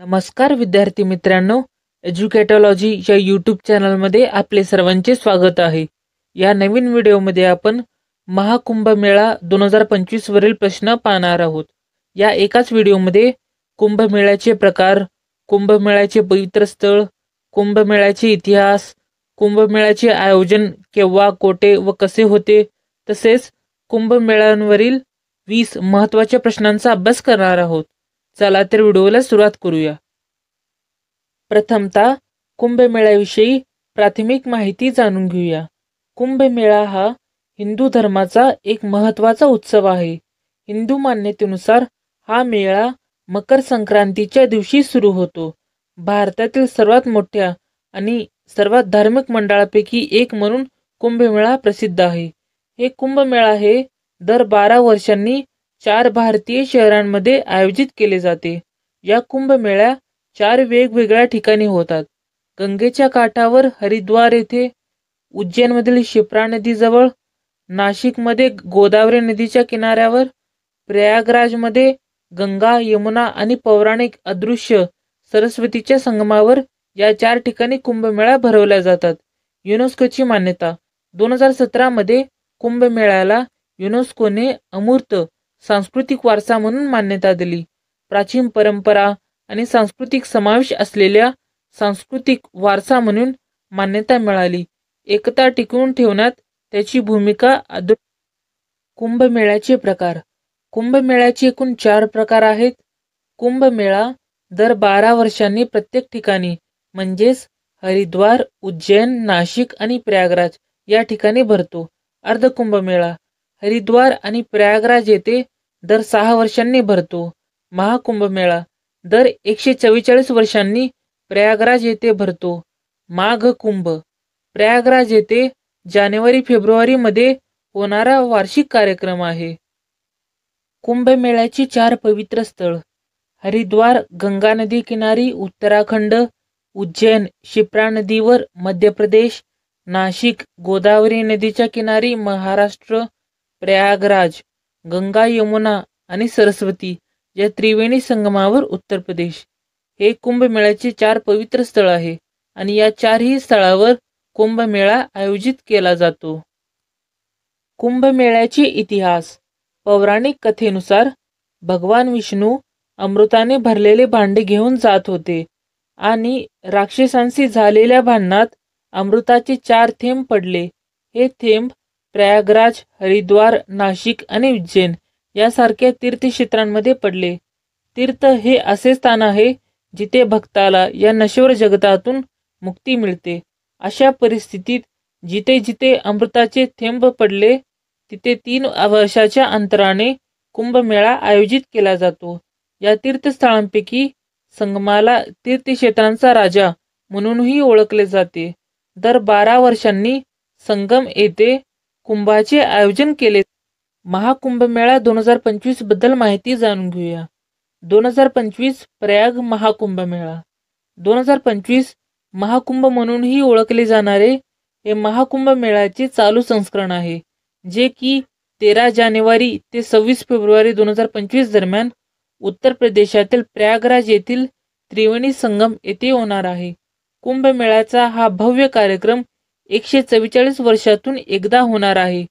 नमस्कार विद्यार्थी मित्रांनो, एज्युकेटॉलॉजी या यूट्यूब चॅनलमध्ये आपले सर्वांचे स्वागत आहे। या नवीन व्हिडिओमध्ये आपण महाकुंभमेळा 2025 वरील प्रश्न पाहणार आहोत। या एकाच व्हिडिओमध्ये कुंभमेळ्याचे प्रकार, कुंभमेळ्याचे पवित्र स्थळ, कुंभमेळ्याचे इतिहास, कुंभमेळ्याचे आयोजन केव्हा, कोठे व कसे होते, तसेच कुंभमेळ्यांवरील 20 महत्त्वाच्या प्रश्नांचा अभ्यास करणार आहोत। चला तर व्हिडिओला सुरुवात करूया। प्रथमतः कुंभमेळ्याविषयी प्राथमिक माहिती जाणून घेऊया। कुंभमेळा हा हिंदू धर्माचा एक महत्त्वाचा उत्सव आहे। हिंदू मान्यतेनुसार हा मेळा मकर संक्रांतीच्या दिवशी सुरू होतो। भारतातील सर्वात मोठ्या आणि सर्वात धार्मिक मंडळापैकी एक म्हणून कुंभमेळा प्रसिद्ध आहे। हे कुंभमेळा हे दर 12 वर्षांनी 4 भारतीय शहरांमध्ये आयोजित केले जाते। या कुंभमेळ्या 4 वेगवेगळ्या ठिकाणी होतात। गंगेच्या काठावर हरिद्वार येथे, उज्जैनमधील शिप्रा नदीजवळ, नाशिकमध्ये गोदावरी नदीच्या किनाऱ्यावर, प्रयागराजमध्ये गंगा, यमुना आणि पौराणिक अदृश्य सरस्वतीच्या संगमावर या 4 ठिकाणी कुंभमेळा भरवल्या जातात। युनेस्कोची मान्यता 2017 मध्ये कुंभमेळ्याला युनेस्कोने अमूर्त सांस्कृतिक वारसा म्हणून मान्यता दिली। प्राचीन परंपरा आणि सांस्कृतिक समावेश असलेल्या सांस्कृतिक वारसा म्हणून मान्यता मिळाली। एकता टिकवून ठेवण्यात त्याची भूमिका कुंभमेळ्याचे प्रकार। कुंभमेळ्याचे एकूण 4 प्रकार आहेत। कुंभमेळा दर 12 वर्षांनी प्रत्येक ठिकाणी म्हणजेच हरिद्वार, उज्जैन, नाशिक आणि प्रयागराज या ठिकाणी भरतो। अर्धकुंभमेळा हरिद्वार आणि प्रयागराज येथे दर 6 वर्षांनी भरतो। महाकुंभमेळा दर 144 वर्षांनी प्रयागराज येथे भरतो। माघ कुंभ प्रयागराज येथे जानेवारी-फेब्रुवारी मध्ये होणारा वार्षिक कार्यक्रम आहे। कुंभमेळ्याची 4 पवित्र स्थळ। हरिद्वार गंगा नदी किनारी उत्तराखंड, उज्जैन शिप्रा नदीवर मध्य प्रदेश, नाशिक गोदावरी नदीच्या किनारी महाराष्ट्र, प्रयागराज गंगा, यमुना आणि सरस्वती या त्रिवेणी संगमावर उत्तर प्रदेश। हे कुंभमेळ्याचे 4 पवित्र स्थळ आहे आणि या 4ही स्थळावर कुंभमेळा आयोजित केला जातो। कुंभमेळ्याचे इतिहास। पौराणिक कथेनुसार भगवान विष्णू अमृताने भरलेले भांडे घेऊन जात होते आणि राक्षसांशी झालेल्या भांडणात अमृताचे 4 थेंब पडले। हे थेंब प्रयागराज, हरिद्वार, नाशिक आणि उज्जैन यासारख्या तीर्थक्षेत्रांमध्ये पडले। तीर्थ हे असे स्थान आहे जिथे भक्ताला या नश्वर जगतातून मुक्ती मिळते। अशा परिस्थितीत जिथे जिथे अमृताचे थेंब पडले तिथे 3 वर्षाच्या अंतराने कुंभमेळा आयोजित केला जातो। या तीर्थस्थळांपैकी संगमाला तीर्थक्षेत्रांचा राजा म्हणूनही ओळखले जाते। दर 12 वर्षांनी संगम येथे कुंभाचे आयोजन केले। महाकुंभमेळा 2025 बद्दल माहिती जाणून घेऊया। 2025 प्रयाग महाकुंभमेळा। 2025 महाकुंभ म्हणूनही ओळखले जाणारे हे महाकुंभमेळ्याचे चालू संस्करण आहे, जे की 13 जानेवारी ते 26 फेब्रुवारी 2025 दरम्यान उत्तर प्रदेशातील प्रयागराज येथील त्रिवेणी संगम येथे होणार आहे। कुंभमेळ्याचा हा भव्य कार्यक्रम 144 वर्षातून एकदा होणार आहे,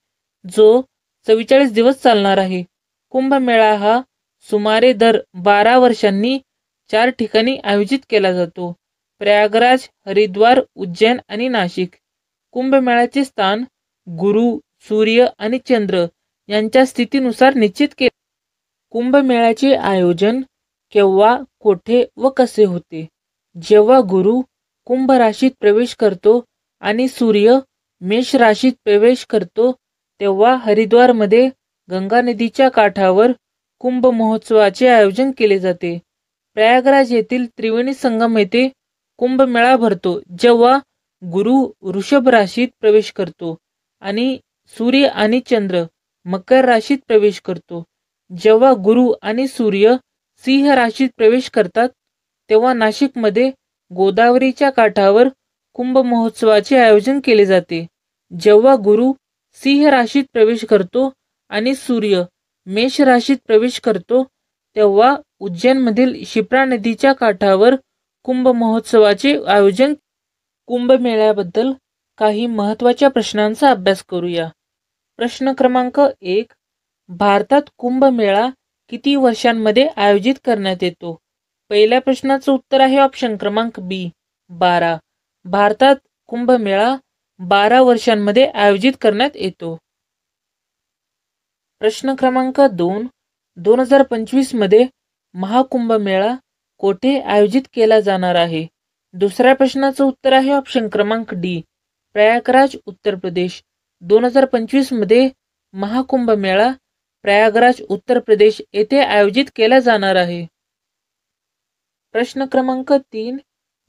जो 44 दिवस चालणार आहे। कुंभमेळा हा सुमारे दर 12 वर्षांनी 4 ठिकाणी आयोजित केला जातो: प्रयागराज, हरिद्वार, उज्जैन आणि नाशिक। कुंभमेळ्याचे स्थान गुरु, सूर्य आणि चंद्र यांच्या स्थितीनुसार निश्चित केले। कुंभमेळ्याचे आयोजन केव्हा, कोठे व कसे होते? जेव्हा गुरु कुंभ राशीत प्रवेश करतो आणि सूर्य मेष राशीत प्रवेश करतो तेव्हा हरिद्वारमध्ये गंगा नदीच्या काठावर कुंभ महोत्सवाचे आयोजन केले जाते। प्रयागराज येथील त्रिवेणी संगम येथे कुंभमेळा भरतो जेव्हा गुरु वृषभ राशीत प्रवेश करतो आणि सूर्य आणि चंद्र मकर राशीत प्रवेश करतो। जेव्हा गुरु आणि सूर्य सिंह राशीत प्रवेश करतात तेव्हा नाशिकमध्ये गोदावरीच्या काठावर कुंभ महोत्सवाचे आयोजन केले जाते। जेव्हा गुरु सिंह राशीत प्रवेश करतो आणि सूर्य मेष राशीत प्रवेश करतो तेव्हा उज्जैनमधील शिप्रा नदीच्या काठावर कुंभ महोत्सवाचे आयोजन. कुंभमेळ्याबद्दल काही महत्त्वाच्या प्रश्नांचा अभ्यास करूया. प्रश्न क्रमांक 1. भारतात कुंभमेळा किती वर्षांमध्ये आयोजित करण्यात येतो? पहिल्या प्रश्नाचं उत्तर आहे ऑप्शन क्रमांक बी 12. भारतात कुंभमेळा 12 वर्षांमध्ये आयोजित करण्यात येतो. प्रश्न क्रमांक 2. 2025 मध्ये महाकुंभमेळा कोठे आयोजित केला जाणार आहे? दुसऱ्या प्रश्नाचं उत्तर आहे ऑप्शन क्रमांक डी प्रयागराज उत्तर प्रदेश. 2025 मध्ये महाकुंभमेळा प्रयागराज उत्तर प्रदेश येथे आयोजित केला जाणार आहे. प्रश्न क्रमांक 3.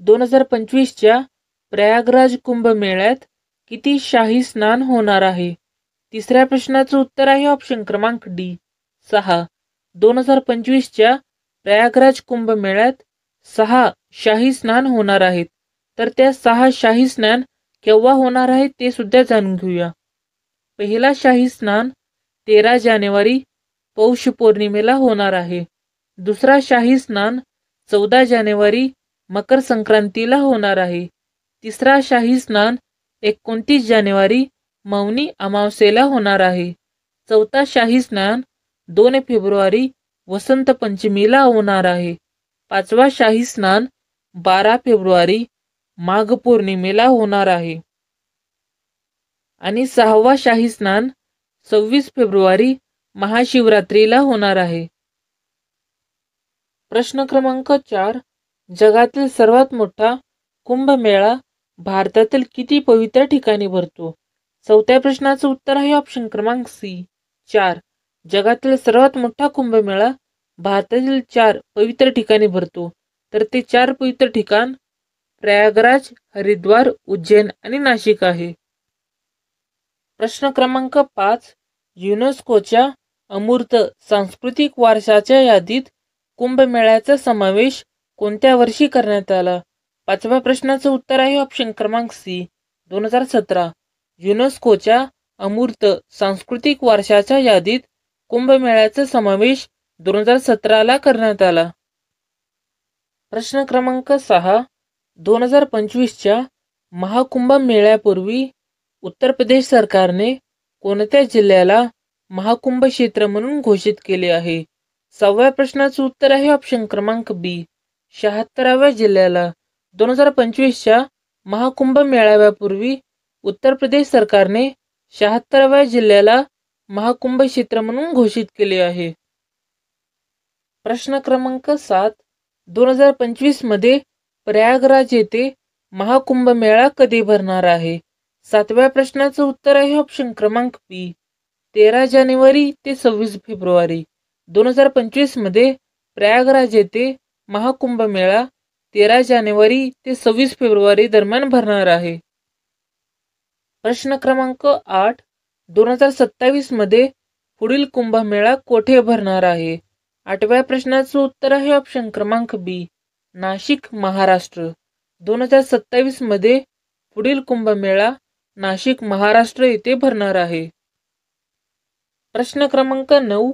2025च्या प्रयागराज कुंभमेळ्यात किती शाही स्नान होणार आहे? तिसऱ्या प्रश्नाचं उत्तर आहे ऑप्शन क्रमांक डी 6. 2025च्या प्रयागराज कुंभमेळ्यात 6 शाही स्नान होणार आहेत. तर त्या 6 शाही स्नान केव्हा होणार आहेत ते सुद्धा जाणून घेऊया. पहिला शाही स्नान 13 जानेवारी पौष पौर्णिमेला होणार आहे. दुसरा शाही स्नान 14 जानेवारी मकर संक्रांतीला होणार आहे. तिसरा शाही स्नान 29 जानेवारी मौनी अमावस्येला होणार आहे. चौथा शाही स्नान 2 फेब्रुवारी वसंत पंचमीला होणार आहे. पाचवा शाही स्नान 12 फेब्रुवारी माघ पौर्णिमेला होणार आहे. आणि 6वा शाही स्नान 26 फेब्रुवारी महाशिवरात्रीला होणार आहे. प्रश्न क्रमांक 4. जगातील सर्वात मोठा कुंभमेळा भारतातील किती पवित्र ठिकाणी भरतो? चौथ्या प्रश्नाचं उत्तर आहे ऑप्शन क्रमांक सी 4. जगातील सर्वात मोठा कुंभमेळा भारतातील 4 पवित्र ठिकाणी भरतो. तर ते 4 पवित्र ठिकाण प्रयागराज, हरिद्वार, उज्जैन आणि नाशिक आहे. प्रश्न क्रमांक 5. युनेस्कोच्या अमूर्त सांस्कृतिक वारसाच्या यादीत कुंभमेळ्याचा समावेश कोणत्या वर्षी करण्यात आला? पाचव्या प्रश्नाचं उत्तर आहे ऑप्शन क्रमांक सी 2017. युनेस्कोच्या अमूर्त सांस्कृतिक वारशाच्या यादीत कुंभमेळ्याचा समावेश 2017ला करण्यात आला. प्रश्न क्रमांक 6. 2025च्या महाकुंभ मेळ्यापूर्वी उत्तर प्रदेश सरकारने कोणत्या जिल्ह्याला महाकुंभ क्षेत्र म्हणून घोषित केले आहे? 6व्या प्रश्नाचं उत्तर आहे ऑप्शन क्रमांक बी 76व्या जिल्ह्याला. 2025च्या महाकुंभ मेळाव्यापूर्वी उत्तर प्रदेश सरकारने 76व्या जिल्ह्याला महाकुंभ क्षेत्र म्हणून घोषित केले आहे. प्रश्न क्रमांक 7. 2025 मध्ये प्रयागराज येथे महाकुंभ मेळा कधी भरणार आहे? 7व्या प्रश्नाचं उत्तर आहे ऑप्शन क्रमांक बी 13 जानेवारी ते 26 फेब्रुवारी. 2025 मध्ये प्रयागराज येथे महाकुंभ मेळा 13 जानेवारी ते 26 फेब्रुवारी दरम्यान भरणार आहे. प्रश्न क्रमांक 8. 2027 मध्ये पुढील कुंभमेळा कोठे भरणार आहे? 8व्या प्रश्नाचं उत्तर आहे ऑप्शन क्रमांक बी नाशिक, महाराष्ट्र. 2027 मध्ये पुढील कुंभमेळा नाशिक, महाराष्ट्र येथे भरणार आहे. प्रश्न क्रमांक 9.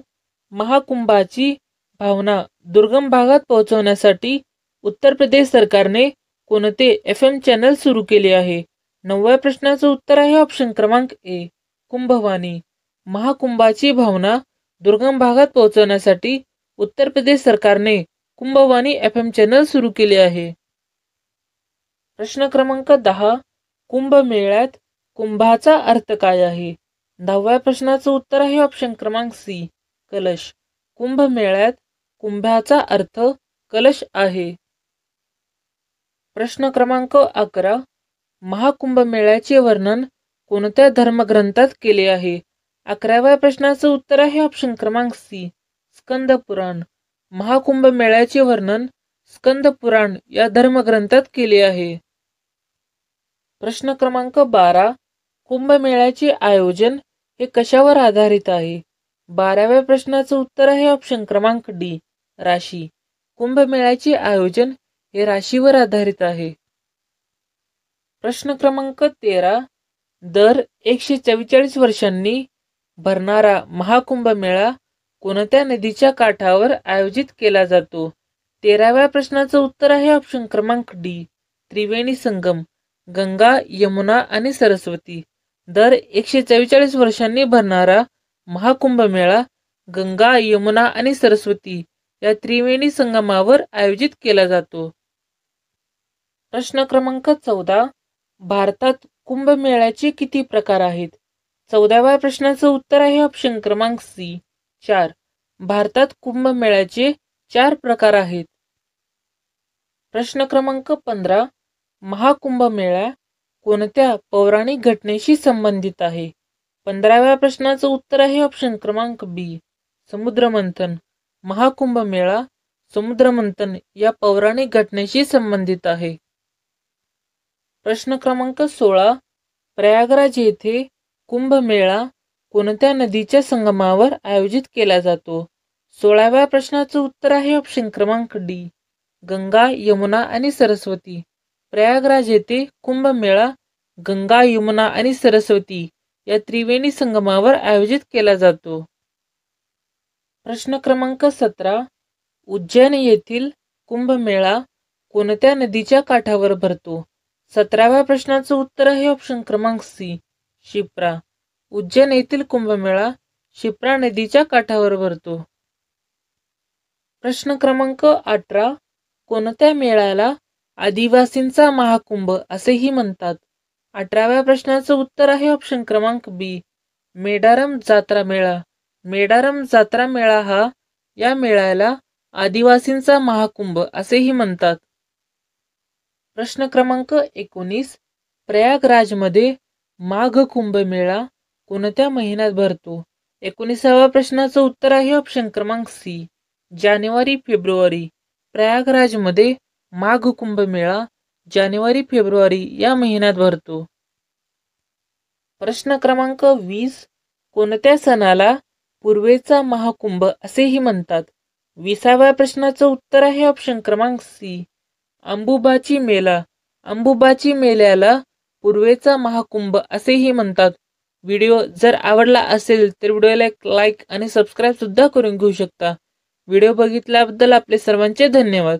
महाकुंभाची भावना दुर्गम भागात पोहोचवण्यासाठी उत्तर प्रदेश सरकारने कोणते FM चॅनल सुरू केले आहे? 9व्या प्रश्नाचं उत्तर आहे ऑप्शन क्रमांक ए कुंभवाणी. महाकुंभाची भावना दुर्गम भागात पोहोचवण्यासाठी उत्तर प्रदेश सरकारने कुंभवाणी FM चॅनल सुरू केले आहे. प्रश्न क्रमांक 10. कुंभमेळ्यात कुंभाचा अर्थ काय आहे? 10व्या प्रश्नाचं उत्तर आहे ऑप्शन क्रमांक सी कलश. कुंभमेळ्यात कुंभाचा अर्थ कलश आहे. प्रश्न क्रमांक 11. महाकुंभमेळ्याचे वर्णन कोणत्या धर्मग्रंथात केले आहे? 11व्या प्रश्नाचं उत्तर आहे ऑप्शन क्रमांक सी स्कंद पुराण. महाकुंभ मेळ्याचे वर्णन स्कंद पुराण या धर्मग्रंथात केले आहे. प्रश्न क्रमांक 12. कुंभमेळ्याचे आयोजन हे कशावर आधारित आहे? 12व्या प्रश्नाचं उत्तर आहे ऑप्शन क्रमांक डी राशी. कुंभमेळ्याचे आयोजन हे राशीवर आधारित आहे. प्रश्न क्रमांक 13. दर 144 वर्षांनी भरणारा महाकुंभ मेळा कोणत्या नदीच्या काठावर आयोजित केला जातो? 13व्या प्रश्नाचं उत्तर आहे ऑप्शन क्रमांक डी, त्रिवेणी संगम, गंगा, यमुना आणि सरस्वती. दर 144 वर्षांनी भरणारा महाकुंभमेळा गंगा, यमुना आणि सरस्वती या त्रिवेणी संगमावर आयोजित केला जातो. प्रश्न क्रमांक 14. भारतात कुंभमेळ्याचे किती प्रकार आहेत? 14व्या प्रश्नाचं उत्तर आहे ऑप्शन क्रमांक सी, 4. भारतात कुंभमेळ्याचे 4 प्रकार आहेत. प्रश्न क्रमांक 15. महाकुंभमेळा कोणत्या पौराणिक घटनेशी संबंधित आहे? 15व्या प्रश्नाचं उत्तर आहे ऑप्शन क्रमांक बी, समुद्रमंथन. महाकुंभमेळा समुद्रमंथन या पौराणिक घटनेशी संबंधित आहे. प्रश्न क्रमांक 16. प्रयागराज येथे कुंभमेळा कोणत्या नदीच्या संगमावर आयोजित केला जातो? 16व्या प्रश्नाचं उत्तर आहे ऑप्शन क्रमांक डी, गंगा, यमुना आणि सरस्वती. प्रयागराज येथे कुंभमेळा गंगा, यमुना आणि सरस्वती या त्रिवेणी संगमावर आयोजित केला जातो. प्रश्न क्रमांक 17. उज्जैन येथील कुंभमेळा कोणत्या नदीच्या काठावर भरतो? 17व्या प्रश्नाचं उत्तर आहे ऑप्शन क्रमांक सी, शिप्रा. उज्जैन येथील कुंभमेळा शिप्रा नदीच्या काठावर भरतो. प्रश्न क्रमांक 18. कोणत्या मेळ्याला आदिवासींचा महाकुंभ असेही म्हणतात? 18व्या प्रश्नाचं उत्तर आहे ऑप्शन क्रमांक बी, मेडारम जात्रा मेळा. मेडारम जात्रा मेळा हा या मेळ्याला आदिवासींचा महाकुंभ असेही म्हणतात. प्रश्न क्रमांक 19. प्रयागराजमध्ये माघ कुंभमेळा कोणत्या महिन्यात भरतो? 19व्या प्रश्नाचं उत्तर आहे ऑप्शन क्रमांक सी, जानेवारी फेब्रुवारी. प्रयागराजमध्ये माघ कुंभमेळा जानेवारी फेब्रुवारी या महिन्यात भरतो. प्रश्न क्रमांक 20. कोणत्या सणाला पूर्वेचा महाकुंभ असेही म्हणतात? 20व्या प्रश्नाचं उत्तर आहे ऑप्शन क्रमांक सी, अंबुबाची मेला. अंबुबाची मेल्याला पूर्वेचा महाकुंभ असेही म्हणतात. व्हिडिओ जर आवडला असेल तर व्हिडिओला लाईक आणि सबस्क्राईब सुद्धा करून घेऊ शकता. व्हिडिओ बघितल्याबद्दल आपले सर्वांचे धन्यवाद.